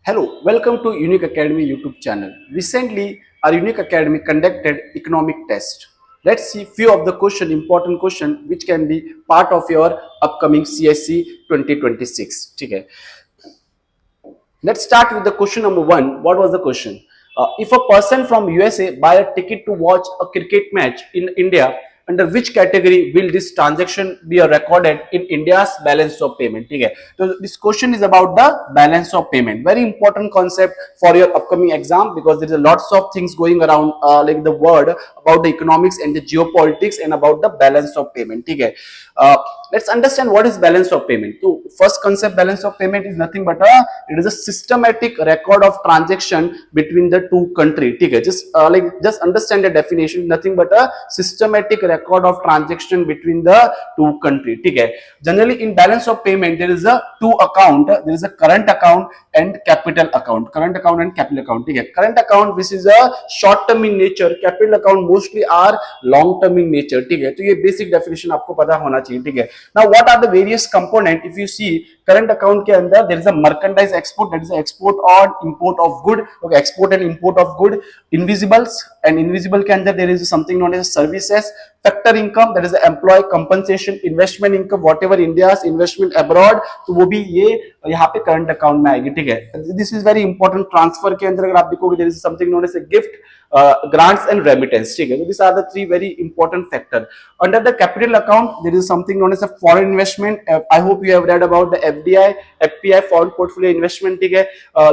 Hello, welcome to Unique Academy YouTube channel. Recently, our Unique Academy conducted economic test. Let's see few of the important question which can be part of your upcoming CSC 2026. Okay. Let's start with the question number one. What was the question? If a person from USA buy a ticket to watch a cricket match in India, under which category will this transaction be recorded in India's balance of payment? Okay. So this question is about the balance of payment. Very important concept for your upcoming exam because there is a lots of things going around like the word about the economics and the geopolitics and about the balance of payment. Okay. Let's understand what is balance of payment. So first concept, balance of payment is nothing but it is a systematic record of transaction between the two countries. Okay, just understand the definition. Nothing but a systematic record of transaction between the two countries. Okay, generally in balance of payment there is a two account. There is a current account and capital account. Current account and capital account. Okay, current account which is a short term in nature. Capital account mostly are long term in nature. ठीक है, तो ये basic definition आपको पता होना चाहिए. ठीक है. Now what are the various component? If you see current account के अंदर there is a merchandise export, that is export or import of good. Okay, export and import of good. Invisibles and invisible के अंदर there is something known as services. Factor income, that is the employee compensation. Investment income, whatever India's investment abroad, तो वो भी ये यहाँ पे current account में आएगी. ठीक है. This is very important. Transfer के अंदर अगर आप देखोगे there is something known as a gift, grants and remittance. ठीक है. So these are the three very important factor. Under the capital account there is something known as a foreign investment. I hope you have read about the FDI, FPI, foreign portfolio investment. ठीक है.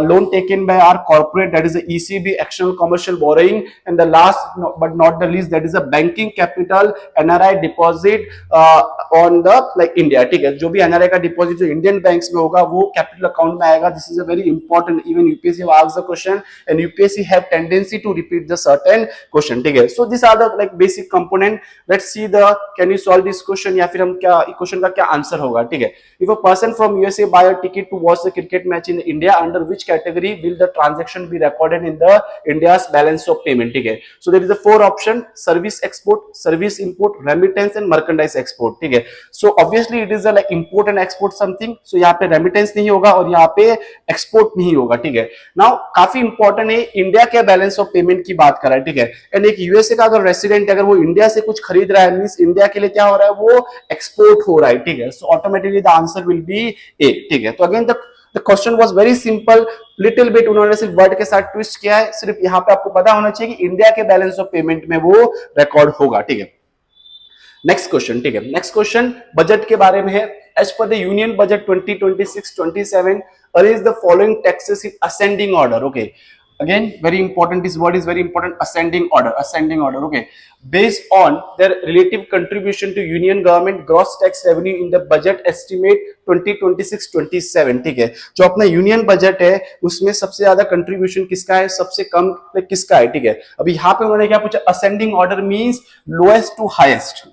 Loan taken by our corporate, that is the ECB, external commercial borrowing, and the last but not the least, that is a banking capital, NRI deposit on the like India. ठीक है. जो भी NRI का deposit जो Indian banks में होगा वो capital account में आएगा. This is a very important. Even UPSC asks the question and UPSC have tendency to repeat the certain question. ठीक है. So these are the like basic component. Let's see the can you solve this question या फिर हम क्या question का क्या answer होगा. ठीक है. If a person from USA buy a ticket to watch the cricket match in India, under which category will the transaction be recorded in the India's balance of payment? ठीक है. So there is a four option: service export, service import, remittance and merchandise export. ठीक है. So obviously it is a like import and export something. So यहाँ पे remittance नहीं होगा और यहाँ पे export नहीं होगा. ठीक है. Now काफी important है, इंडिया के बैलेंस ऑफ पेमेंट की बात कर रहा है. ठीक है. एंड एक यूएसए का अगर रेसिडेंट अगर वो इंडिया से कुछ खरीद रहा है मींस इंडिया के लिए क्या हो रहा है, वो एक्सपोर्ट हो रहा है. ठीक है. So automatically the answer will be A. ठीक है. तो again the question was very simple. Little bit उन्होंने सिर्फ वर्ड के साथ ट्विस्ट किया है. सिर्फ यहाँ पे आपको पता होना चाहिए कि इंडिया के बैलेंस ऑफ पेमेंट में वो रिकॉर्ड होगा. ठीक है. Next question. ठीक है. नेक्स्ट क्वेश्चन बजट के बारे में है. एज पर the union budget 2026-27 arrange the following taxes in ascending order. Okay, again very important, this word is very important, ascending order. Okay, based on their relative contribution to union government gross tax revenue in the budget estimate 2026-27. ठीक है. जो अपना union budget है उसमें सबसे ज्यादा contribution किसका है, सबसे कम किसका है. ठीक है. अभी यहाँ पे उन्होंने क्या पूछा, ascending order means lowest to highest.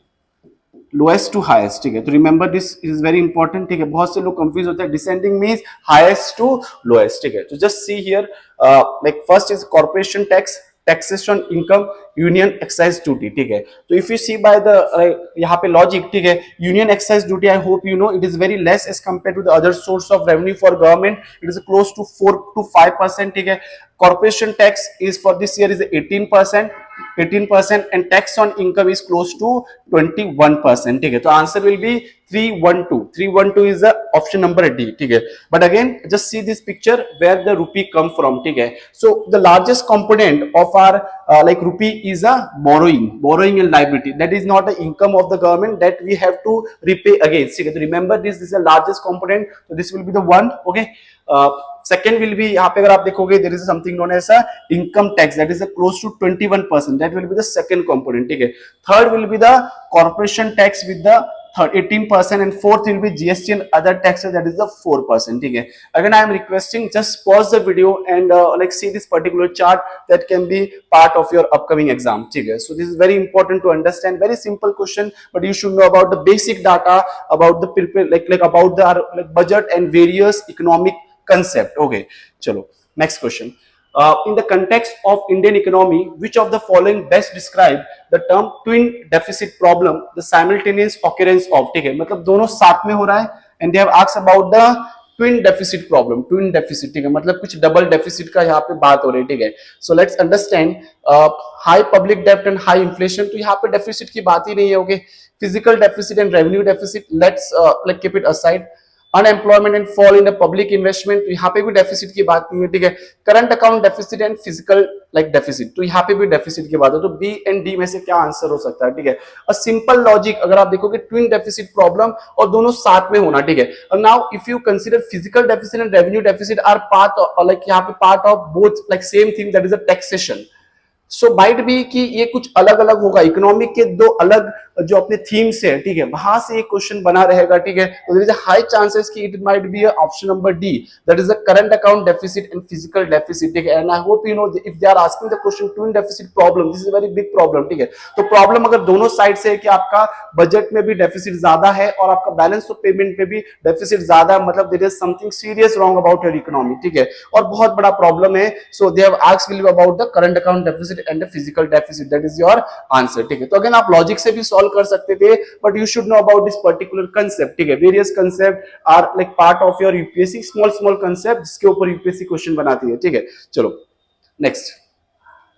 Lowest to highest. ठीक है. तो remember this is very important. ठीक है. बहुत से लोग कंफ्यूज होते हैं. Descending means highest to lowest. ठीक है. तो just see here like first is corporation tax, taxation income, union excise duty. ठीक है. तो if you see by the यहाँ पे लॉजिक, ठीक है, union excise duty I hope you no it is very less as compare to the other source of revenue for government. It is close to 4 to 5%. ठीक है. Corporation tax is for this year is 18% and tax on income is close to 21%. ठीक है. तो answer will B 312 is the option number D. ठीक है. But again just see this picture where the rupee come from. ठीक है. So the largest component of our like rupee is a borrowing and liability. That is not the income of the government that we have to repay against. ठीक है. तो remember this is the largest component. So this will be the one. Okay. Second will be यहाँ पे अगर आप देखोगे there is something known as a income tax, that is a close to 21%. that will be the second component. ठीक है. Third will be the corporation tax with the 18% and fourth will be GST and other taxes, that is the 4%. ठीक है. Again I am requesting just pause the video and like see this particular chart that can be part of your upcoming exam. ठीक है. So this is very important to understand. Very simple question but you should know about the basic data about the like about the like budget and various economic concept. Okay, chalo next question. In the context of Indian economy, which of the following best describe the term twin deficit problem, the simultaneous occurrence of. ठीक है. मतलब दोनों साथ में हो रहा है and they have asked about the twin deficit problem, twin deficit, ठीक है, मतलब कुछ डबल डेफिसिट का यहाँ पे बात हो रही है, ठीक है। So let's understand, high public डेब्ट एंड हाई इन्फ्लेशन, तो यहाँ पे डेफिसिट की बात ही नहीं है, okay. Physical deficit and revenue deficit, let's like keep it aside. Unemployment and fall in the public investment, तो यहाँ पे भी डेफिसिट की बात नहीं है, ठीक है। Current account deficit and physical like deficit, तो यहाँ पे भी डेफिसिट की बात है। तो बी एंड डी में से क्या आंसर हो सकता है, ठीक है। अ सिंपल लॉजिक, अगर आप देखोगे ट्विन डेफिसिट प्रॉब्लम और दोनों साथ में होना, ठीक है। और now if you consider physical deficit and revenue deficit are part like यहाँ पे part of both like same thing, that is a taxation. So might be कि ये कुछ अलग अलग होगा, इकोनॉमिक के दो अलग जो अपने थीम्स है, ठीक है, वहां से एक क्वेश्चन बना रहेगा, ठीक है। तो there is a high chances कि it might be option number D, that is the current account deficit and physical deficit, ठीक है। And I hope you know if they are asking the question twin deficit problem, this is very big problem, ठीक है। तो problem अगर दोनों side से है कि आपका बजट में भी डेफिसिट ज्यादा है और आपका बैलेंस ऑफ पेमेंट में भी डेफिसिट ज्यादा है, मतलब there is something serious wrong about your economy, ठीक है, और बहुत बड़ा प्रॉब्लम है। So they have asked you about the current account deficit and the physical deficit, that is your answer, ठीक है। तो अगेन आप लॉजिक से भी सॉल्व कर सकते थे, but you should know about this particular concept, ठीक है। Various concept are like part of your UPSC, small small concept जिसके ऊपर यूपीएससी क्वेश्चन बनाती है, ठीक है। चलो next,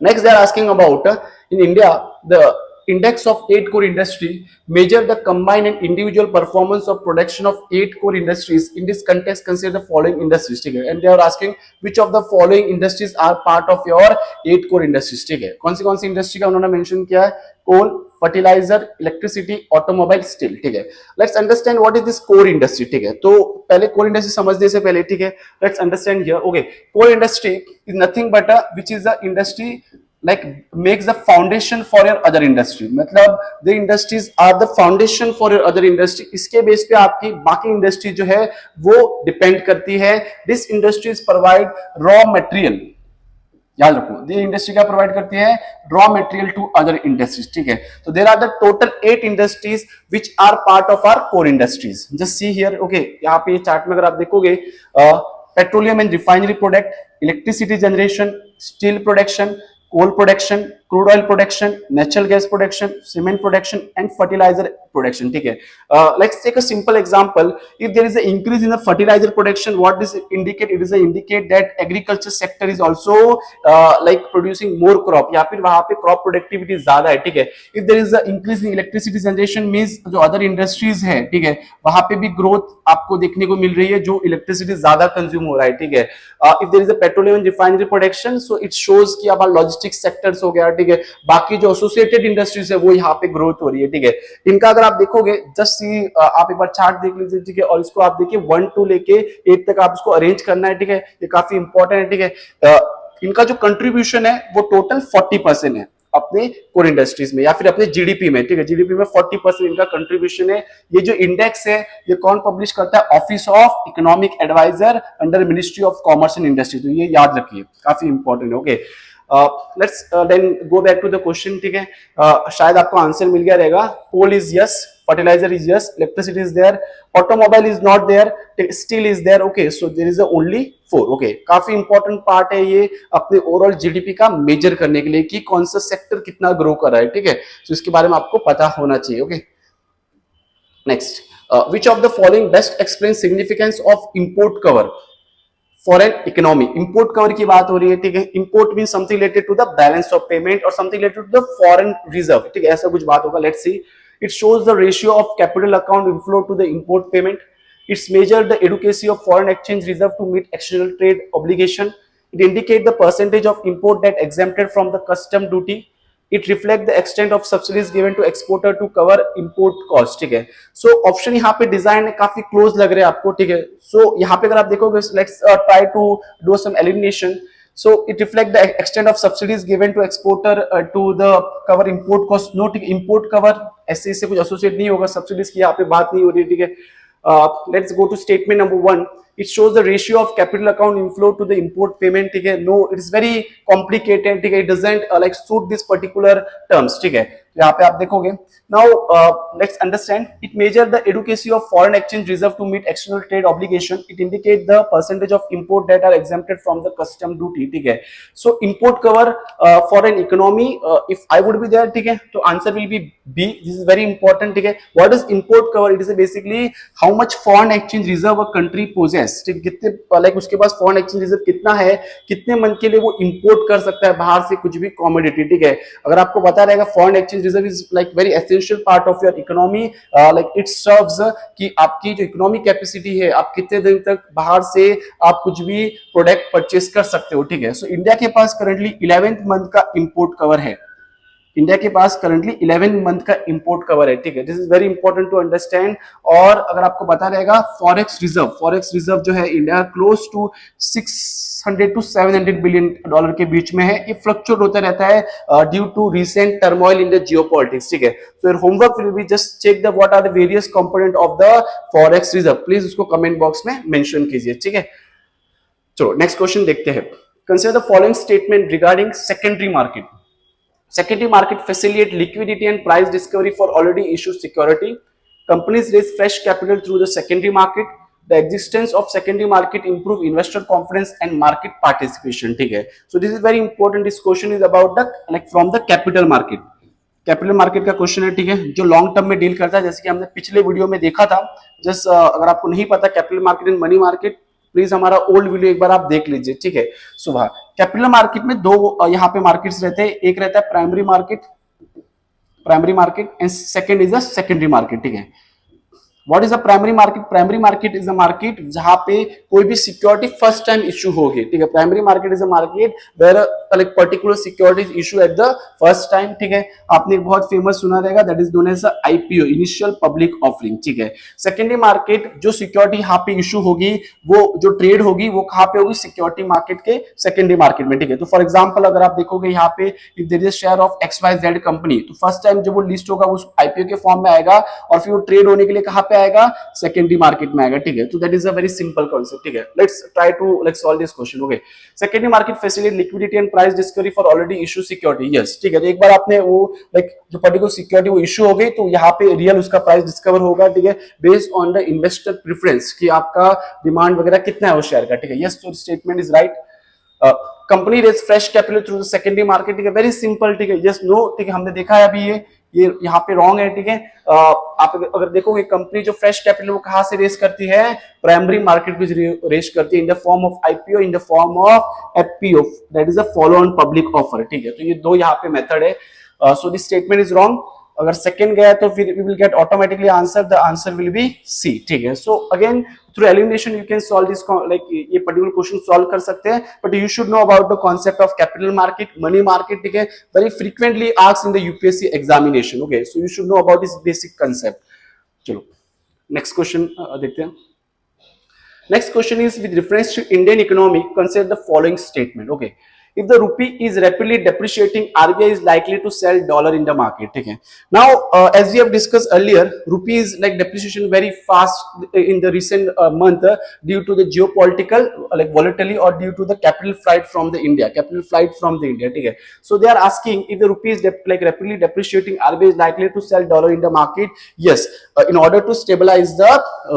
next they are asking about in India the index of 8 core industry measure the combined and individual performance of production of 8 core industries. In this context consider the following industries, ठीक है, and they are asking which of the following industries are part of your 8 core industries, ठीक है। कौन सी industry का उन्होंने mention किया है, कोल, fertiliser, electricity, automobile, steel, ठीक है। Let's understand what is this core industry, ठीक है। तो पहले कोर इंडस्ट्री समझने से पहले, ठीक है, let's understand here, okay. Core industry is nothing but which is the industry like makes the foundation for your other industry, मतलब the industries are the foundation for your other industry, इसके base पे आपकी बाकी industry जो है वो depend करती है। This industries provide raw material, याद रखो, ये इंडस्ट्री क्या प्रोवाइड करती है, raw material to other industries, ठीक है। तो there are the total 8 industries which are part of our core industries, just see here, okay. यहाँ पे चार्ट में अगर आप देखोगे, petroleum and refinery product, electricity generation, steel production, coal production, crude oil production, natural gas production, cement production and fertilizer production, ठीक है। Let's take a simple example. If there is an increase in the fertilizer production, what does it indicate? It is a indicate that agriculture sector is also like producing more crop, या फिर वहां पे crop productivity ज्यादा है, ठीक है। If there is a increase in electricity generation means जो other industries है, ठीक है, वहां पे भी growth आपको देखने को मिल रही है, जो इलेक्ट्रिसिटी ज्यादा कंज्यूम हो रहा है, ठीक है। If there is a petroleum and refinery production, so it shows कि अब लॉजिस्टिक्स सेक्टर्स हो गया, ठीक है। बाकी जो एसोसिएटेड इंडस्ट्रीज है वो यहाँ पे ग्रोथ हो रही है, ठीक है। इनका अगर आप देखोगे, जस्ट सी, आप एक बार चार्ट देख लीजिए, ठीक है, और इसको आप देखिए 1 to लेके 8 तक आप इसको अरेंज करना है, ठीक है। ये काफी इंपॉर्टेंट है, ठीक है। इनका जो कंट्रीब्यूशन है वो टोटल 40% है अपने कोर इंडस्ट्रीज में या फिर अपने जीडीपी में, ठीक है। जीडीपी में 40% इनका कंट्रीब्यूशन है। ये जो इंडेक्स है ये कौन पब्लिश करता है, office of economic adviser under ministry of commerce and industry, तो ये याद रखिए, काफी इंपॉर्टेंट है, okay. Let's then go back to the question, ठीक है। शायद आपको आंसर मिल गया रहेगा। Coal is yes, fertilizer is yes, electricity is there, automobile is not there, steel is there, okay, so there is only 4, okay। काफी important part है ये अपने ओवरऑल जीडीपी का मेजर करने के लिए कि कौन सा सेक्टर कितना ग्रो कर रहा है, ठीक है। तो इसके बारे में आपको पता होना चाहिए, okay. Next, which of the following best explain significance of import cover foreign economy, import cover की बात हो रही है, ठीक है। Import mean something related to the balance of payment और something related to the foreign reserve, ठीक है, ऐसा कुछ बात होगा। Let's see, it shows the ratio of capital account inflow to the import payment, it's measure the adequacy of foreign exchange reserve to meet external trade obligation, it indicate the percentage of import that exempted from the custom duty, it reflect the extent of subsidies given to exporter to cover import cost, ठीक है। So option यहाँ पे design काफी close लग रहे हैं आपको, ठीक है। सो यहाँ पे अगर आप देखोगे, let's try to do some elimination. So it reflect the extent of subsidies given to exporter to the cover import cost. No, ठीक है, import cover ऐसे इससे कुछ associate नहीं होगा, subsidies की यहाँ पे बात नहीं हो रही, ठीक है। Let's go to statement number 1. It shows the ratio of capital account inflow to the import payment, ठीक है। No, it is very complicated, ठीक है, it doesn't like suit this particular terms, ठीक है। तो यहाँ पे आप देखोगे now let's understand it measure the adequacy of foreign exchange reserve to meet external trade obligation, it indicate the percentage of import that are exempted from the custom duty, ठीक है। So import cover for an economy, if I would be there, ठीक है, तो answer will be B, this is very important, ठीक है। What is import cover? It is basically how much foreign exchange reserve a country poses, ठीक, कितने like उसके पास foreign exchange reserve कितना है, कितने मंथ के लिए वो इंपोर्ट कर सकता है बाहर से कुछ भी कमोडिटी, ठीक है। अगर आपको पता रहेगा foreign exchange reserve is like very essential part of your economy, like it serves कि आपकी जो इकोनॉमिक कैपेसिटी है, आप कितने दिन तक बाहर से आप कुछ भी प्रोडक्ट परचेस कर सकते हो, ठीक है। सो इंडिया के पास करंटली 11th मंथ का इंपोर्ट कवर है, इंडिया के पास करंटली 11 मंथ का इंपोर्ट कवर है, ठीक है। This is very important to understand. और अगर आपको पता रहेगा फॉरेक्स रिजर्व जो है India close to 600 to 700 billion dollar के बीच में है। ये फ्लक्चुएट होता रहता है due to recent turmoil in the geopolitics, ठीक है। So your homework will be just check the what are the various component of the forex reserve, please उसको कमेंट बॉक्स में मेंशन कीजिए, ठीक है। चलो नेक्स्ट क्वेश्चन देखते हैं। Consider the following statement regarding secondary market. Secondary market facilitate liquidity and price discovery for already issued security. Companies raise fresh capital through the secondary market. The existence of secondary market improve investor confidence and market participation, ठीक है। So this is very important. This question is about the like from the capital market. Capital market का question है, ठीक है, जो long term में deal करता है, जैसे कि हमने पिछले वीडियो में देखा था। जस्ट अगर आपको नहीं पता capital market and money market, please हमारा ओल्ड वीडियो एक बार आप देख लीजिए, ठीक है। सुबह कैपिटल मार्केट में दो यहाँ पे मार्केट्स रहते हैं, एक रहता है primary market and second is the secondary market, ठीक है। What is a primary market? Primary market is a market जहां पे कोई भी सिक्योरिटी फर्स्ट टाइम इश्यू होगी, ठीक है। Primary market is a market where like particular security is issue at the first time, ठीक है। आपने एक बहुत फेमस सुना रहेगा, that is known as IPO, initial public offering, ठीक है। सेकेंडरी मार्केट जो सिक्योरिटी यहाँ पे इशू होगी, वो जो ट्रेड होगी वो कहाँ पे होगी? सिक्योरिटी मार्केट के सेकेंडरी मार्केट में, ठीक है। तो फॉर एग्जाम्पल अगर आप देखोगे यहाँ पे if there is share of XYZ company, तो फर्स्ट टाइम जब वो लिस्ट होगा वो आईपीओ के फॉर्म में आएगा और फिर वो ट्रेड होने के लिए कहाँ पे आएगा? सेकेंडरी मार्केट में आएगा, ठीक है। तो that is a very simple concept, ठीक है। Let's try to like solve this question, okay. Secondary market facilitate liquidity and price discovery for already issue security, yes, ठीक है। तो एक बार आपने वो लाइक जो पर्टिकुलर सिक्योरिटी वो इशू हो गई, तो यहाँ पे रियल उसका प्राइस डिस्कवर होगा, ठीक है, based on the investor preference कि आपका डिमांड वगैरह कितना है उस शेयर का, ठीक है। यस, तो statement is right. Company raise fresh capital through the secondary market, ठीक है, वेरी सिंपल, ठीक है। यस, नो, ठीक है, हमने देखा है अभी ये यहाँ पे रॉन्ग है, ठीक है। आप अगर देखोगे कंपनी जो फ्रेश कैपिटल वो कहाँ से रेज करती है? प्राइमरी मार्केट में रेज करती है in the form of IPO, in the form of FPO, that is a follow on public offer, ठीक है। तो ये दो यहाँ पे मेथड है। So this statement is wrong. अगर सेकंड गया तो फिर we will get automatically answer, the answer will be C, ठीक है। So again through elimination you can solve this, like ये पर्टिकुलर क्वेश्चन सॉल्व कर सकते हैं, but you should know about the concept of capital market, money market, ठीक है, very frequently asked in the UPSC examination, okay. So you should know about this basic concept. चलो next question देखते हैं। Next question is with reference to Indian economy consider the following statement, okay. If the rupee is rapidly depreciating, RBI is likely to sell dollar in the market, ठीक है। Now, as we have discussed earlier, rupee is like depreciation very fast in the recent month due to the geopolitical like volatility or due to the capital flight from the India, ठीक है। So they are asking if the rupee is like rapidly depreciating, RBI is likely to sell dollar in the market. Yes, in order to stabilize the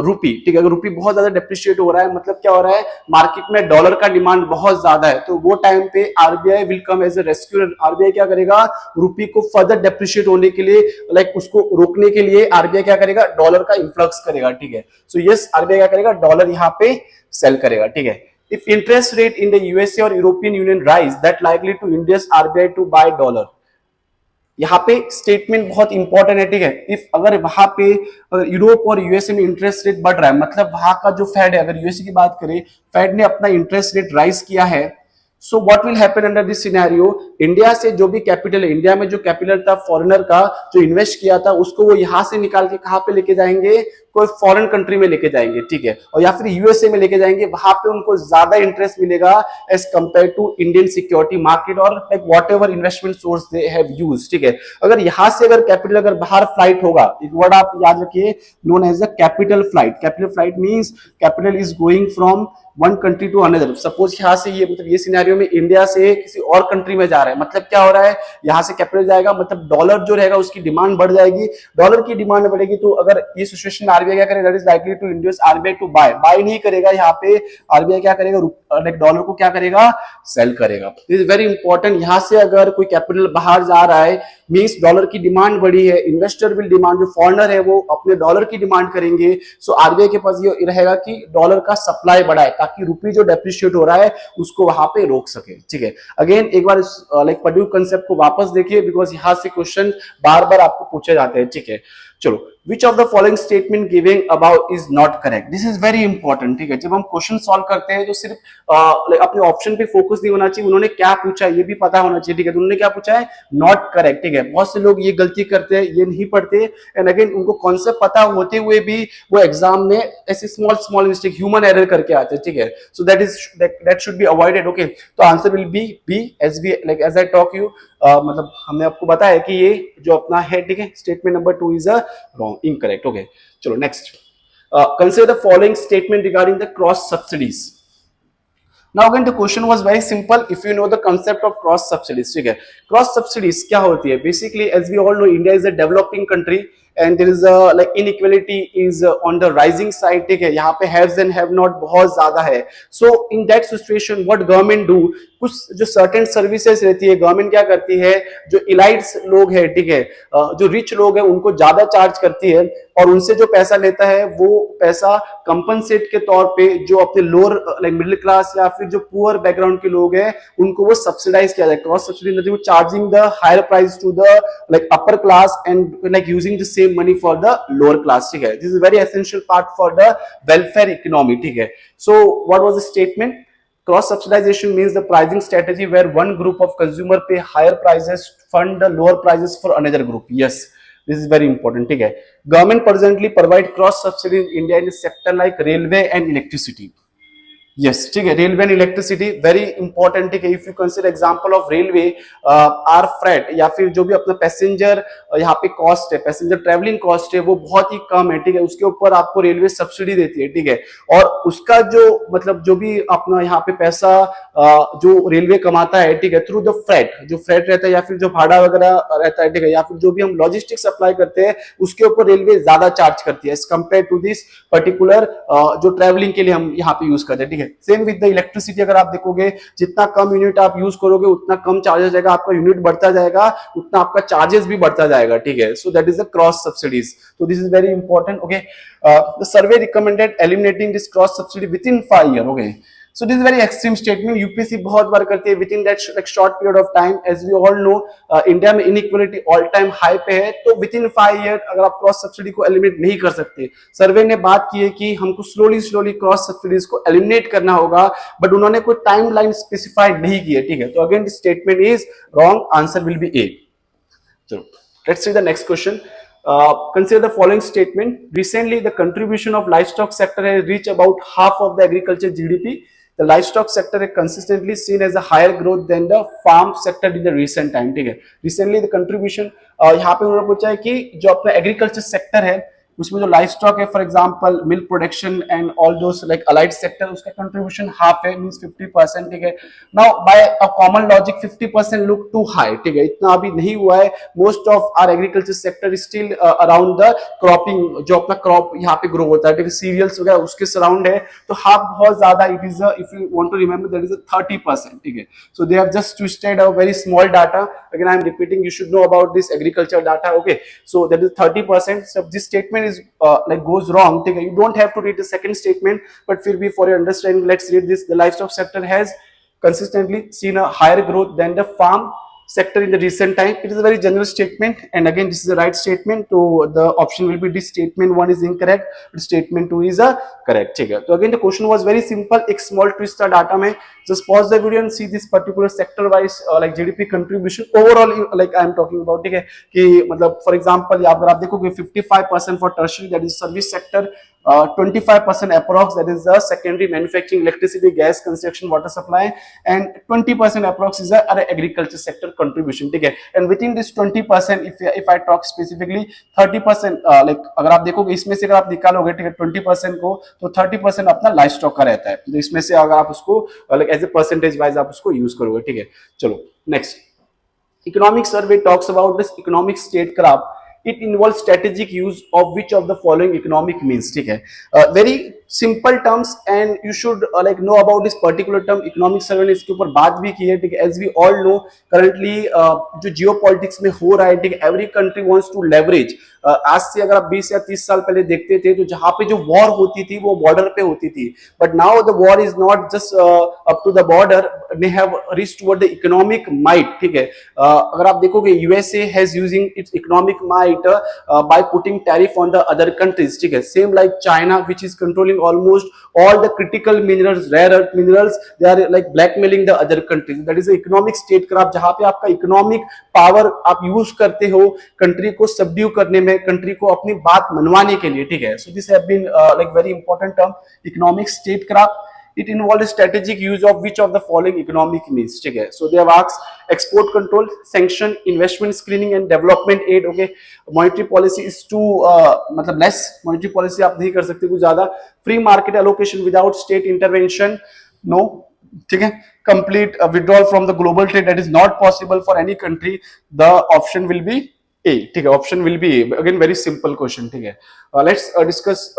rupee, ठीक है। अगर रूपी बहुत ज्यादा depreciate हो रहा है, मतलब क्या हो रहा है? मार्केट में डॉलर का डिमांड बहुत ज्यादा है, तो वो टाइम पे RBI will come as a rescuer. RBI क्या करेगा? रूपी को फर्दर डेप्रिशिएट होने के लिए लाइक उसको रोकने के लिए आरबीआई क्या करेगा? डॉलर का इन्फ्लक्स करेगा, ठीक है। सो यस, आरबीआई क्या करेगा? डॉलर यहाँ पे सेल करेगा, ठीक है। If interest rate in the USA और European Union rise, that likely to induce RBI to buy dollar. यहाँ पे स्टेटमेंट बहुत इंपॉर्टेंट है, ठीक है। इफ अगर वहां पे यूरोप और यूएसए में इंटरेस्ट रेट बढ़ रहा है, मतलब वहां का जो फेड है, अगर यूएसए की बात करें, फेड ने अपना इंटरेस्ट रेट राइज किया है, so what will happen under this scenario? India से जो भी कैपिटल है, इंडिया में जो कैपिटल था फॉरेनर का जो इन्वेस्ट किया था, उसको वो यहां से निकाल के कहां पे लेके जाएंगे? कोई फॉरेन कंट्री में लेके जाएंगे, ठीक है, और या फिर यूएसए में लेके जाएंगे। वहां पे उनको ज्यादा इंटरेस्ट मिलेगा as compare to Indian security market और like whatever investment source they have used, ठीक है। अगर यहां से अगर कैपिटल अगर बाहर फ्लाइट होगा, एक वर्ड आप याद रखिए, known as a capital flight. Capital flight means capital is going from one country to another, suppose यहाँ से ये मतलब ये सिनेरियो में इंडिया से किसी और कंट्री में जा रहा है, मतलब क्या हो रहा है, यहाँ से कैपिटल जाएगा, मतलब डॉलर जो रहेगा उसकी डिमांड बढ़ जाएगी, डॉलर की डिमांड बढ़ेगी, तो अगर ये सिचुएशन में आरबीआई क्या करेगा, that is likely to induce RBI to buy नहीं करेगा, यहाँ पे आरबीआई क्या करेगा, लाइक डॉलर को क्या करेगा, सेल करेगा। This is very important. यहाँ से अगर कोई कैपिटल बाहर जा रहा है मींस डॉलर की डिमांड बढ़ी है, इन्वेस्टर विल डिमांड, जो फॉरेनर है वो अपने डॉलर की डिमांड करेंगे, सो आरबीआई के पास ये रहेगा कि डॉलर का सप्लाई बढ़ाए ताकि रुपी जो डेप्रिशिएट हो रहा है उसको वहां पे रोक सके। ठीक है, अगेन एक बार लाइक पड्यू कंसेप्ट को वापस देखिए बिकॉज यहां से क्वेश्चन बार बार आपको पूछे जाते हैं। ठीक है, चलो, which of the following statement giving about is not correct, this is very important. ठीक है, जब हम क्वेश्चन सॉल्व करते हैं तो सिर्फ अपने ऑप्शन पे फोकस नहीं होना चाहिए, उन्होंने क्या पूछा ये भी पता होना चाहिए। ठीक है, तो उन्होंने क्या पूछा है, नॉट करेक्ट। ठीक है, बहुत से लोग ये गलती करते हैं, ये नहीं पढ़ते, एंड अगेन उनको कॉन्सेप्ट पता होते हुए भी वो एग्जाम में ऐसे small small mistake, human error करके आते हैं। ठीक है, so that should be avoided. Okay, तो answer will be as we like as I talk you, मतलब हमने आपको बताया कि ये जो अपना है, ठीक है, statement number 2 is a wrong, incorrect. Okay, चलो next, consider the following statement regarding the cross subsidies. Now again the question was very simple if you know the concept of cross subsidies. ठीक है, cross subsidies क्या होती है, basically as we all know India is a developing country and there is a like inequality is on the rising side. ठीक है, यहाँ पे haves and have not बहुत ज्यादा है, so in that situation what government do, कुछ जो certain services रहती है गवर्नमेंट क्या करती है, जो इलाइट्स लोग है, ठीक है, जो रिच लोग है उनको ज्यादा चार्ज करती है और उनसे जो पैसा लेता है वो पैसा कंपनसेट के तौर पे जो अपने लोअर लाइक मिडिल क्लास या फिर जो पुअर बैकग्राउंड के लोग हैं उनको वो सब्सिडाइज किया जाए। क्रॉस सब्सिडी मतलब charging the higher price to the like upper class and like using the same money for the lower class. ठीक है, this is very essential part for the welfare economy. ठीक है, so what was the statement, cross subsidization means the pricing strategy where one group of consumer pay higher prices fund the lower prices for another group. Yes, this is very important. ठीक है, government presently provide cross subsidy in India in a sector like railway and electricity. Yes, ठीक है, railway and electricity very important. ठीक है, if you consider example of railway or freight या फिर जो भी अपना पैसेंजर यहाँ पे कॉस्ट है, पैसेंजर ट्रेवलिंग कॉस्ट है वो बहुत ही कम है। ठीक है, उसके ऊपर आपको रेलवे सब्सिडी देती है। ठीक है, और उसका जो मतलब जो भी अपना यहाँ पे पैसा जो रेलवे कमाता है, ठीक है, थ्रू द फ्रेट, जो फ्रेट रहता है या फिर जो भाड़ा वगैरह रहता है, ठीक है, या फिर जो भी हम लॉजिस्टिक सप्लाई करते हैं उसके ऊपर रेलवे ज्यादा चार्ज करती है as compare to this particular जो ट्रेवलिंग के लिए हम यहाँ पे यूज करते हैं। ठीक है, सेम विद द इलेक्ट्रिसिटी, अगर आप देखोगे जितना कम यूनिट आप यूज करोगे उतना कम चार्जेस जाएगा, आपका यूनिट बढ़ता जाएगा उतना आपका चार्जेस भी बढ़ता जाएगा। ठीक है, so that is the cross subsidies, so this is very important. Okay, the survey recommended eliminating this cross subsidy within 5 years. Okay, so this is very extreme statement, UPSC बहुत बार करती है within that like short period of time, as we all know India में inequality all time high पे है, तो within 5 years अगर आप cross subsidy को एलिमिनेट नहीं कर सकते, सर्वे ने बात की है कि हमको स्लोली क्रॉस सब्सिडीज को एलिमिनेट करना होगा, बट उन्होंने कोई टाइम लाइन स्पेसिफाइड नहीं की है। ठीक है, तो again this statement is wrong, answer will be A. चलो let's see the next question. Consider the following statement. Recently, the contribution of livestock sector has reached about half of the agriculture GDP. The livestock sector is consistently seen as a higher growth than the farm sector in the recent time. ठीक है, recently the contribution यहाँ पे उन्होंने पूछा है कि जो अपना एग्रीकल्चर सेक्टर है उसमें जो लाइफ स्टॉक है, for example milk production and all those like allied sector, उसका कंट्रीब्यूशन हाफ है, मींस 50%. ठीक है, now by a common logic 50% look too high. ठीक है, इतना अभी नहीं हुआ है. Most of our agriculture sector is still around the cropping, जो अपना क्रॉप यहाँ पे ग्रो होता है, ठीक है, सीरियल्स वगैरह उसके सराउंड है, तो हाफ बहुत ज्यादा. It is if you want to remember that is 30%. ठीक है, so they have just twisted a very small data. Again I am repeating, you should know about this agriculture data. Okay, so that is 30%. So this statement is like goes wrong. ठीक है, you don't have to read the second statement, but फिर भी for your understanding let's read this. The livestock sector has consistently seen a higher growth than the farm sector in the recent time. It is a very general statement, and again this is the right statement, so the option will be this. Statement 1 is incorrect, but statement 2 is a correct. ठीक है, तो again the question was very simple. एक small twist था data में. Just pause the video and see this particular sector wise like GDP contribution overall, like I am talking about. ठीक है, कि मतलब for example अगर आप देखोगे 55% for tertiary, that is service sector, 25% approx, that is the secondary manufacturing, electricity, gas, construction, water supply, and 20% approx is the agriculture sector contribution, ठीक है. And within this 20%, if I talk specifically 30%, like अगर आप देखोगे इसमें से अगर आप निकालोगे, ठीक है, 20% को, तो 30% अपना लाइफ स्टॉक का रहता है. तो इसमें से अगर आप उसको like as a percentage wise आप उसको यूज करोगे, ठीक है. चलो next. Economic survey talks about this economic statecraft. It involves strategic use of which of the following economic means, ठीक है. Very simple terms and you should like know about this particular term. Economic survey ने इसके ऊपर बात भी की है, ठीक है. As we all know currently जो geopolitics में हो रहा है, ठीक है, every country wants to leverage. आज से अगर आप 20 या 30 साल पहले देखते थे तो जहां पे जो वॉर होती थी वो बॉर्डर पे होती थी, but now the war is not just up to the border, they have reached toward the economic might, ठीक है. अगर आप देखोगे USA has using its economic might by putting tariff on the other countries, ठीक है. Same like China which is controlling almost all the critical minerals, rare earth minerals, they are like blackmailing the other countries. That is the economic statecraft, जहां पे आपका economic power आप use करते हो country को subdue करने में, country को अपनी बात मनवाने के लिए, ठीक है. So this have been like very important term, economic statecraft. It involves strategic use of which of the following economic means, ठीक है. So they have asked export control, sanction, investment screening and development aid. Okay, monetary policy is too मतलब less monetary policy आप नहीं कर सकते कुछ ज्यादा. Free market allocation without state intervention, no, ठीक है. Complete withdrawal from the global trade, that is not possible for any country. The option will be A, ठीक है. Option will be A. Again very simple question, ठीक है. Let's discuss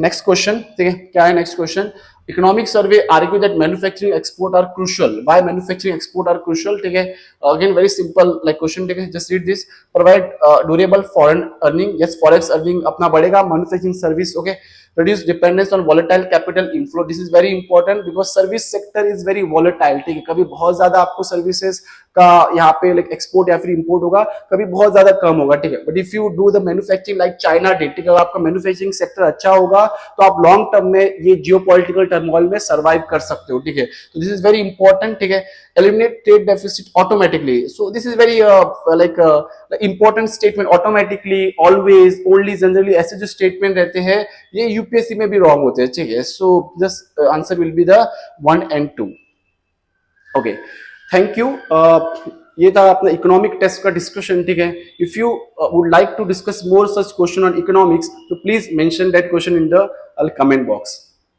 next question, ठीक है. क्या है next question? Economic survey argue that manufacturing export are crucial. Why manufacturing export are crucial, ठीक है. Again very simple like question, ठीक है. Just read this. Provide durable foreign earning, yes forex earning अपना बढ़ेगा. Manufacturing service, okay. Reduce dependence on volatile capital inflow. This is very important because service sector is very volatile, ठीक है. कभी बहुत ज्यादा आपको सर्विसेज का यहाँ पे लाइक एक्सपोर्ट या फिर इंपोर्ट होगा, कभी बहुत ज्यादा कम होगा, ठीक है. But if you do the manufacturing like China did, ठीक है, आपका मैन्युफैक्चरिंग सेक्टर अच्छा होगा तो आप लॉन्ग टर्म में ये जियोपॉलिटिकल टर्मोइल में सर्वाइव कर सकते हो, ठीक है. तो दिस इज वेरी इंपॉर्टेंट, ठीक है. Eliminate trade deficit automatically. So this is very like important statement. Automatically, always, only, generally, ऐसे जो स्टेटमेंट रहते हैं ये यूपीएससी में भी रॉन्ग होते हैं, ठीक है. So just answer will be the 1 and 2. Okay, thank you. ये था अपना इकोनॉमिक टेस्ट का डिस्कशन, ठीक है. If you would like to discuss more such question on economics तो please mention that question in the comment box.